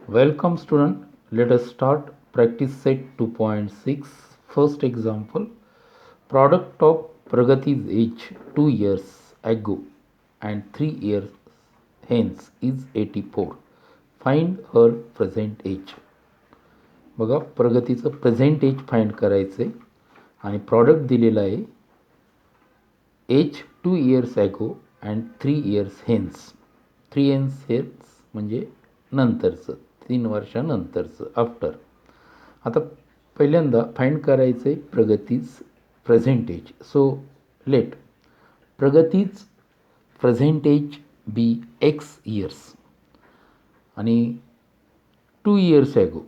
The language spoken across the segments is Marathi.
Welcome student. Let us start practice set 2.6. First example. Product of Pragati's age 2 years ago and 3 years hence is 84. Find her present age. बघा प्रगतीचं प्रेझेंट एज फाइंड करायचे आणि प्रॉडक्ट दिलेला आहे age 2 years ago and 3 years hence. 3 years hence म्हणजे नंतरचं, 3 वर्षानंतरचं, आफ्टर. आता पहिल्यांदा फाइंड करायचं आहे प्रगतीच प्रेझेंट एज. सो लेट प्रगतीच present age be x years आणि 2 years ago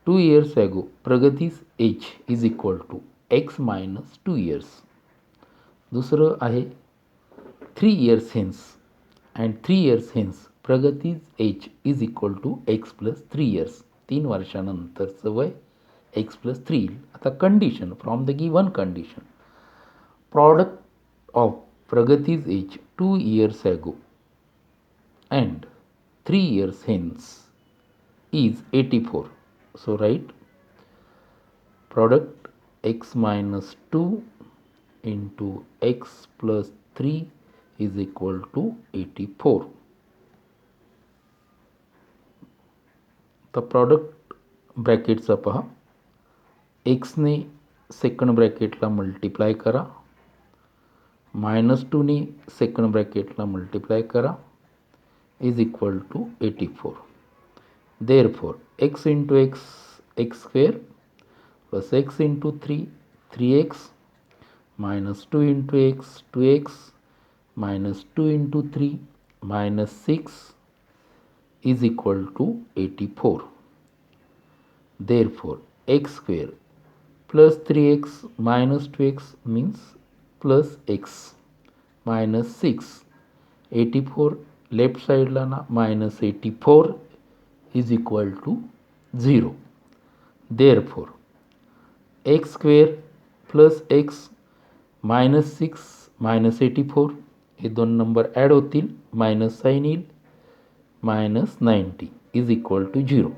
2 years ago प्रगतीच age is equal to x minus 2 years. दुसरं आहे 3 years hence and 3 years hence Pragati's age is equal to x plus 3 years. 3 वर्षानंतरचं वय एक्स प्लस 3 येईल. आता condition from the given condition product of Pragati's age 2 years ago and 3 years hence is 84. So write product x minus 2 into x plus 3 is equal to 84. तर प्रॉडक्ट ब्रॅकेटचा पहा. एक्सने सेकंड ब्रॅकेटला मल्टिप्लाय करा, -2ने सेकंड ब्रॅकेटला मल्टिप्लाय करा is equal to 84. Therefore x into x x square plus x into 3 3x minus 2 into x 2x minus 2 into 3 minus 6 is equal to 84. Therefore x square plus 3x minus 2x means plus x minus 6. 84 left side ला ना minus 84 is equal to 0. Therefore x square plus x minus 6 minus 84 हे दोन नंबर ॲड होतील, मायनस साईन येईल, minus 90 is equal to 0.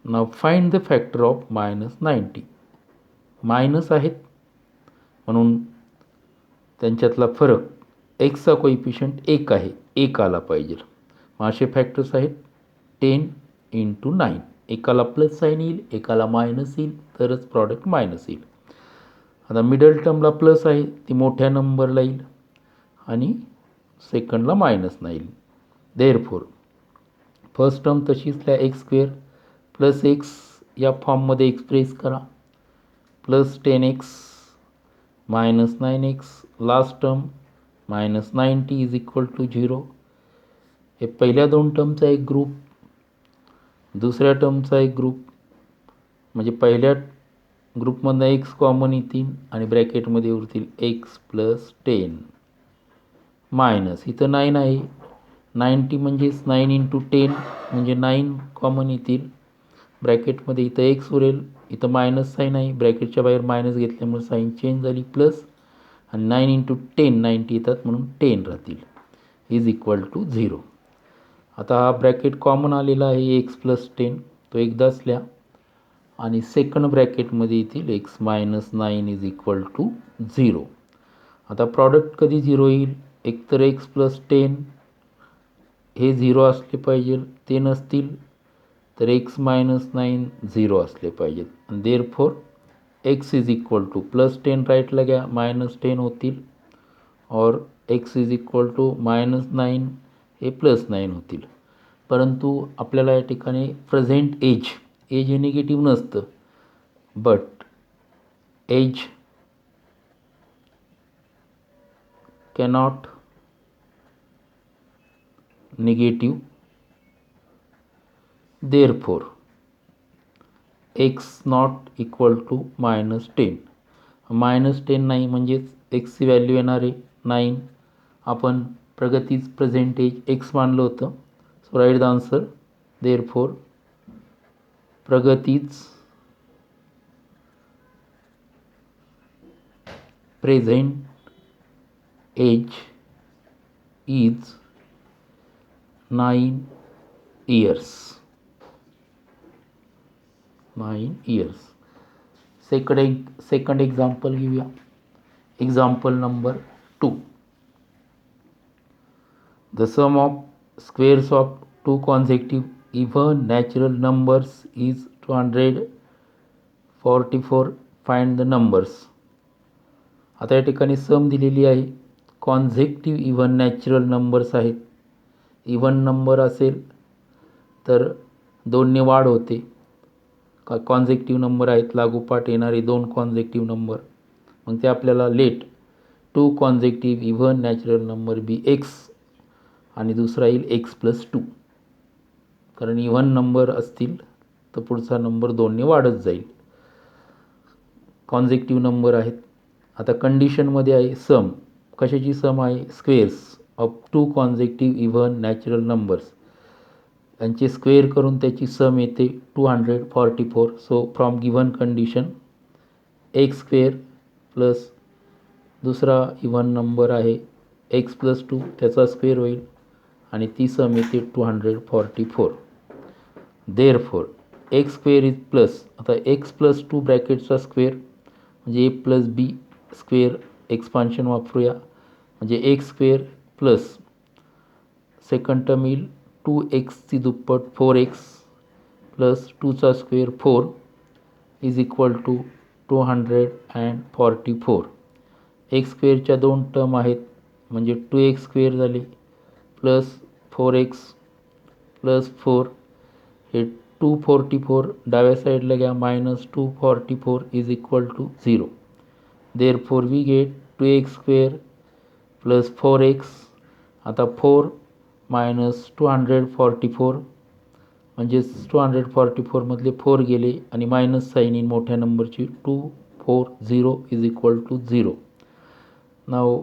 Now find the factor of minus 90. Minus आहेत म्हणून त्यांच्यातला फरक एक्सचा कोइफिशियंट 1 आहे, 1 आला पाहिजे. मग असे फॅक्टर्स आहेत 10 into 9. एकाला प्लस साईन येईल, एकाला मायनस येईल, तरच प्रॉडक्ट मायनस येईल. आता मिडल टर्मला प्लस आहे ती मोठ्या नंबरला येईल आणि सेकंडला मायनस नाही येईल. देअरफोर फर्स्ट टर्म तशीच एक्स स्क्वेअर प्लस एक्स या फॉर्ममध्ये एक्सप्रेस करा, plus 10x minus 9x, last term minus 90 is equal to 0. हे पहिल्या दोन टर्मचा एक ग्रुप, दुसऱ्या टर्मचा एक ग्रुप, म्हणजे पहिल्या ग्रुपमधनं एक्स कॉमन येतील आणि ब्रॅकेटमध्ये उरतील एक्स प्लस 10 मायनस इथं 9 आहे, 90 म्हणजेच 9 इंटू 10 म्हणजे 9 कॉमन येतील ब्रॅकेटमध्ये, इथं एक्स उरेल, इथं मायनस साईन आहे, ब्रॅकेटच्या बाहेर मायनस घेतल्यामुळे साईन चेंज झाली प्लस, आणि 9 इंटू 10 90 येतात म्हणून 10 राहतील इज इक्वल टू 0. आता हा ब्रॅकेट कॉमन आलेला आहे एक्स प्लस 10, तो एकदाच लिहा आणि सेकंड ब्रॅकेटमध्ये येतील X minus 9 is equal to 0. आता प्रॉडक्ट कधी 0 येईल, एकतर एक्स प्लस 10 हे 0 असले पाहिजे, ते नसतील तर एक्स मायनस 9 0 असले पाहिजेत. आणि therefore X is equal to plus 10 राईटला घ्या, मायनस 10 होतील, और X is equal to minus 9 हे प्लस 9 होतील. परंतु आपल्याला या ठिकाणी प्रेझेंट एज हे निगेटिव्ह नसतं, but age cannot negative. Therefore X not equal to minus 10. Minus 10 नाही म्हणजेच एक्सची व्हॅल्यू येणार आहे 9. आपण प्रगतीच प्रेझेंट एज एक्स मानलं होतं. So right the answer. Therefore प्रगतीच present age is 9 years. 9 years. Second example घेऊया. Example number 2. The sum of squares of two consecutive even natural numbers is 244. Find the numbers. आता या ठिकाणी सम दिलेली आहे. कॉन्झेक्टिव्ह इव्हन नॅचरल नंबर्स आहेत. इव्हन नंबर असेल तर 2ने वाढ होते. कॉन्झेक्टिव्ह नंबर आहेत, लागोपाठ येणारे 2 कॉन्झेक्टिव्ह नंबर, मग ते आपल्याला late 2 consecutive even natural number बी एक्स आणि दुसरा येईल x+2. कारण इव्हन नंबर असतील तर पुढचा नंबर 2ने वाढत जाईल. कॉन्झेक्टिव्ह नंबर आहेत. आता कंडिशनमध्ये आहे सम. कशाची सम आहे? Squares of 2 consecutive even natural numbers. यांचे स्क्वेअर करून त्याची सम येते 244. So from given condition x² plus दुसरा इव्हन नंबर आहे x+2, त्याचा स्क्वेअर होईल आणि ती सम येते 244. देअरफॉर x² इज प्लस, आता x+2 ब्रॅकेटचा स्क्वेअर म्हणजे a+b स्क्वेअर एक्सपान्शन वापरूया, म्हणजे x² प्लस सेकंड टर्म येईल 2x ची दुप्पट 4x प्लस 2चा स्क्वेअर 4 इज इक्वल टू 244. x²च्या 2 टर्म आहेत म्हणजे 2x² झाले प्लस 4x प्लस 4. हे 244 डाव्या साईडला घ्या, -244 is equal to 0. Therefore we get 2x² plus 4x. आता 4 मायनस 244 म्हणजे 244 मधले 4 गेले आणि मायनस साईन इन मोठ्या नंबरची 240 इज इक्वल टू 0. नाव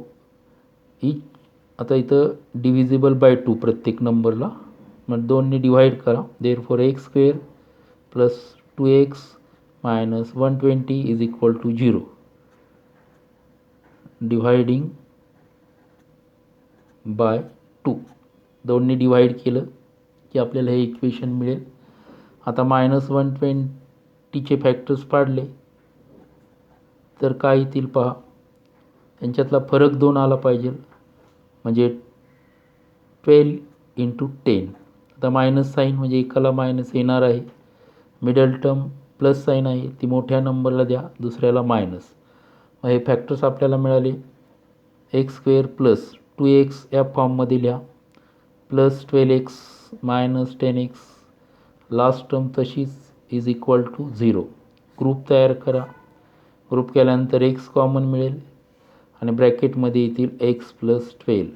आता इथं डिव्हिजिबल बाय 2 प्रत्येक नंबरला, मग 2ने डिवाइड करा. Therefore x² plus 2x minus 120 is equal to 0. Dividing by 2, 2ने डिवाइड केलं की आपल्याला हे इक्वेशन मिळेल. आता -120चे फॅक्टर्स पाडले तर काय येतील पहा. त्यांच्यातला फरक 2 आला पाहिजे, म्हणजे 12 × 10. आता मायनस साईन म्हणजे एकाला मायनस येणार आहे. मिडल टर्म प्लस साईन आहे, ती मोठ्या नंबरला द्या, दुसऱ्याला मायनस. मग हे फॅक्टर्स आपल्याला मिळाले. x² प्लस 2x या फॉर्ममध्ये लिहा, plus 12x minus 10x, last term तशीच इज इक्वल टू 0. ग्रुप तयार करा. ग्रुप केल्यानंतर x कॉमन मिळेल आणि ब्रॅकेटमध्ये येतील x+12.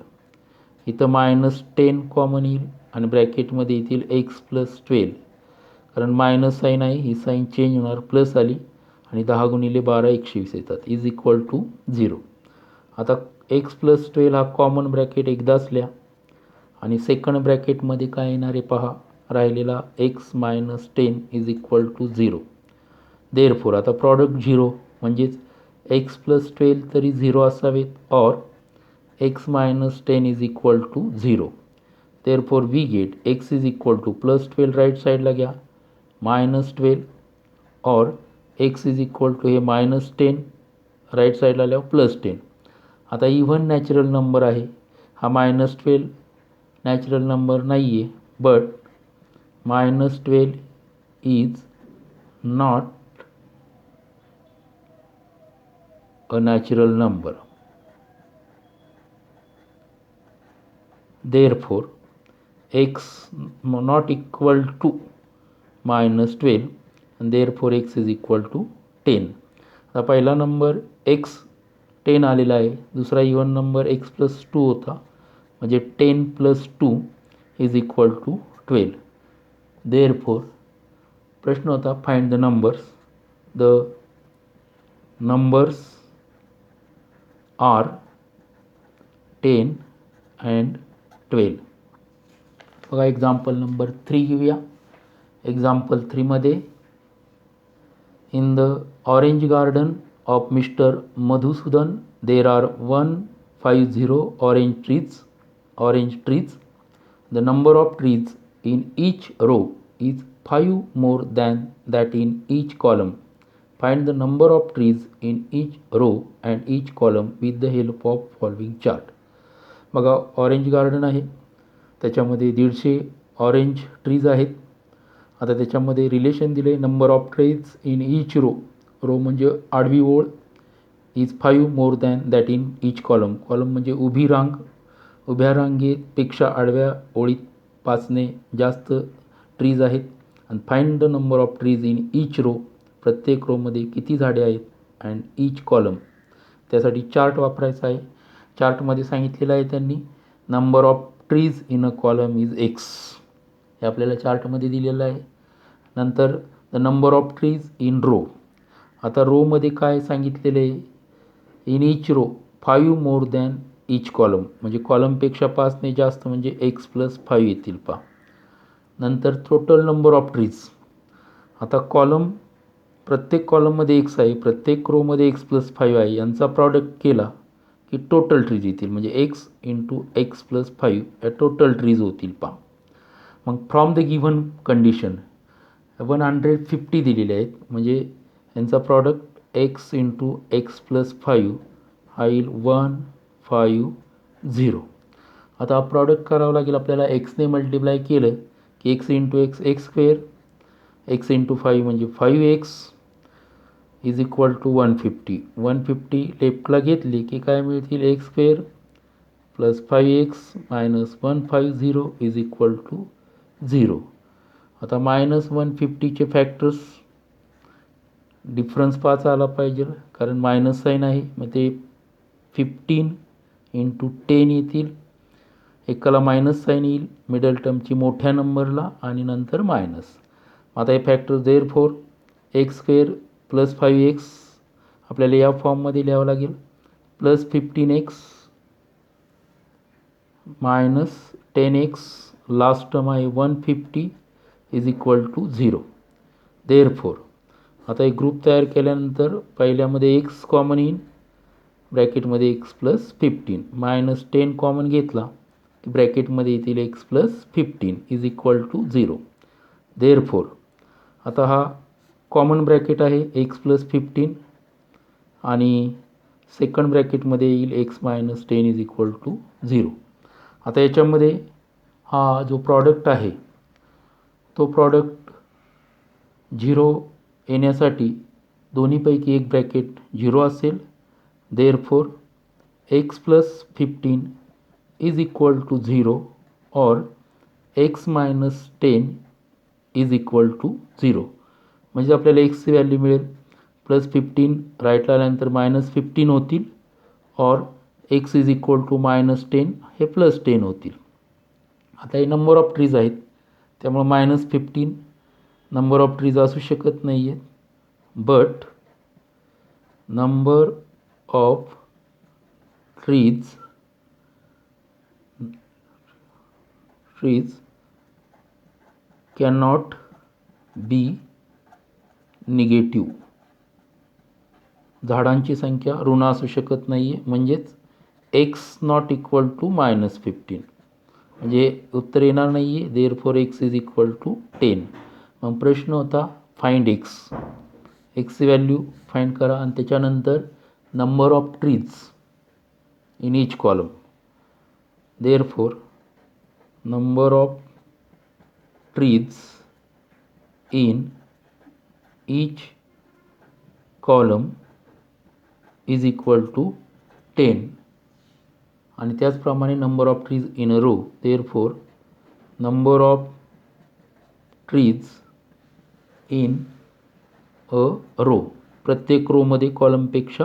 इथं -10 कॉमन येईल आणि ब्रॅकेटमध्ये येतील x+12. कारण मायनस साईन आहे, ही साईन चेंज होणार, प्लस आली आणि 10 × 12 120 येतात, इज इक्वल टू 0. आता x+12 हा कॉमन ब्रॅकेट एकदाच लिहा आणि सेकंड ब्रॅकेटमध्ये काय येणार आहे पहा. राहिलेला x-10 is equal to 0. Therefore आता प्रॉडक्ट 0 म्हणजेच x+12 तरी 0 असावेत, or x-10 is equal to 0. Therefore we get x is equal to +12 right साईडला घ्या, -12, or x is equal to हे -10 राईट साईडला आल्यावर +10. आता इव्हन नॅचरल नंबर आहे, हा -12 नॅचरल नंबर नाही आहे, but -12 is not a natural number. Therefore x not equal to -12 and therefore x is equal to 10. आता पहिला नंबर x 10 आलेला आहे, दुसरा इव्हन नंबर x+2 होता, म्हणजे 10 + 2 इज इक्वल टू 12. देअरफॉर प्रश्न होता find the numbers. The numbers are 10 and 12. बघा एक्झाम्पल नंबर 3 घेऊया. एक्झाम्पल 3 मध्ये in the orange garden of mister Madhusudan there are 150 orange trees. The number of trees in each row is 5 more than that in each column. Find the number of trees in each row and each column with the help of following chart. बघा ऑरेंज गार्डन आहे, त्याच्यामध्ये 150 ऑरेंज ट्रीज आहेत. आता त्याच्यामध्ये रिलेशन दिले number of trees in each row. Row म्हणजे आडवी ओळ. Is 5 more than that in each column. Column म्हणजे उभी रांग. उभ्या रांगेपेक्षा आडव्या ओळीत 5ने जास्त ट्रीज आहेत. आणि find the number of trees in each row. प्रत्येक रोमध्ये किती झाडे आहेत. And each column. त्यासाठी चार्ट वापरायचा आहे. चार्टमध्ये सांगितलेलं आहे त्यांनी number of trees in a column is X. हे आपल्याला चार्टमध्ये दिलेलं आहे. नंतर the number of trees in row. आता रोमध्ये काय सांगितलेलं आहे. In each row 5 more than each column. म्हणजे कॉलमपेक्षा 5ने जास्त म्हणजे एक्स प्लस 5 येतील पहा. नंतर टोटल नंबर ऑफ ट्रीज. आता कॉलम प्रत्येक कॉलममध्ये एक्स आहे, प्रत्येक रोमध्ये एक्स प्लस 5 आहे. यांचा प्रॉडक्ट केला की टोटल ट्रीज येतील. म्हणजे एक्स इंटू एक्स प्लस 5 या टोटल ट्रीज होतील पहा. मग फ्रॉम द गिव्हन कंडिशन 150 दिलेले आहेत. म्हणजे यांचा product x into x plus 5 हा येईल 150. आता हा प्रॉडक्ट करावं लागेल आपल्याला. एक्सने मल्टिप्लाय केलं की x into x x square, x into 5 म्हणजे 5x इज इक्वल टू 150. 150 लेफ्टला घेतली की काय मिळतील. X square plus 5x minus 150 is equal to 0. आता मायनस 150चे फॅक्टर्स डिफरन्स 5 आला पाहिजे कारण मायनस साईन आहे. मग ते 15 इंटू 10 येतील. एकाला मायनस साईन येईल मिडल टर्मची मोठ्या नंबरला आणि नंतर मायनस. आता हे factors therefore x square plus 5x आपल्याला या फॉर्ममध्ये लिहावं लागेल. Plus 15x minus 10x last term आहे 150 इज इक्वल टू 0. देअरफॉर आता एक ग्रुप तयार केल्यानंतर पहिल्यामध्ये एक्स कॉमन येईल ब्रॅकेटमध्ये एक्स प्लस 15 मायनस 10 कॉमन घेतला की ब्रॅकेटमध्ये येतील X plus 15 is equal to 0. Therefore आता हा कॉमन ब्रॅकेट आहे एक्स प्लस 15 आणि सेकंड ब्रॅकेटमध्ये येईल X minus 10 is equal to 0. आता याच्यामध्ये हा जो प्रॉडक्ट आहे तो प्रॉडक्ट 0 येण्यासाठी दोन्हीपैकी एक ब्रॅकेट 0 असेल. Therefore X plus 15 is equal to 0 और X minus 10 is equal to 0. म्हणजे आपल्याला एक्सची व्हॅल्यू मिळेल प्लस 15 राईटला आल्यानंतर मायनस 15 होतील और X is equal to minus 10 हे प्लस 10 होतील. आता हे नंबर ऑफ ट्रीज आहेत त्यामुळे मायनस 15 नंबर ऑफ ट्रीज असू शकत नाही आहेत. But number of trees cannot be negative. झाडांची संख्या ऋण असू शकत नाही आहे. म्हणजेच X not equal to minus 15 म्हणजे उत्तर येणार नाही आहे. Therefore X is equal to 10. मग प्रश्न होता फाइंड एक्स. एक्सची व्हॅल्यू फाइंड करा आणि त्याच्यानंतर number of trees in each column. Therefore number of trees in each column is equal to 10. आणि त्याचप्रमाणे number of trees in a row. Therefore number of trees in a row. प्रत्येक रोमध्ये कॉलमपेक्षा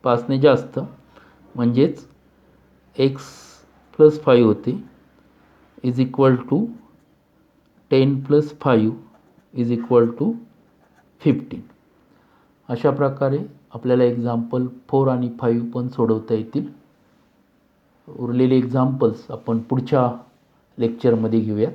5ने जास्त म्हणजेच एक्स प्लस 5 होते is equal to 10 plus 5 is equal to 15. अशा प्रकारे आपल्याला एक्झाम्पल 4 आणि 5 पण सोडवता येतील. उरलेले एक्झाम्पल्स आपण पुढच्या लेक्चरमध्ये घेऊयात.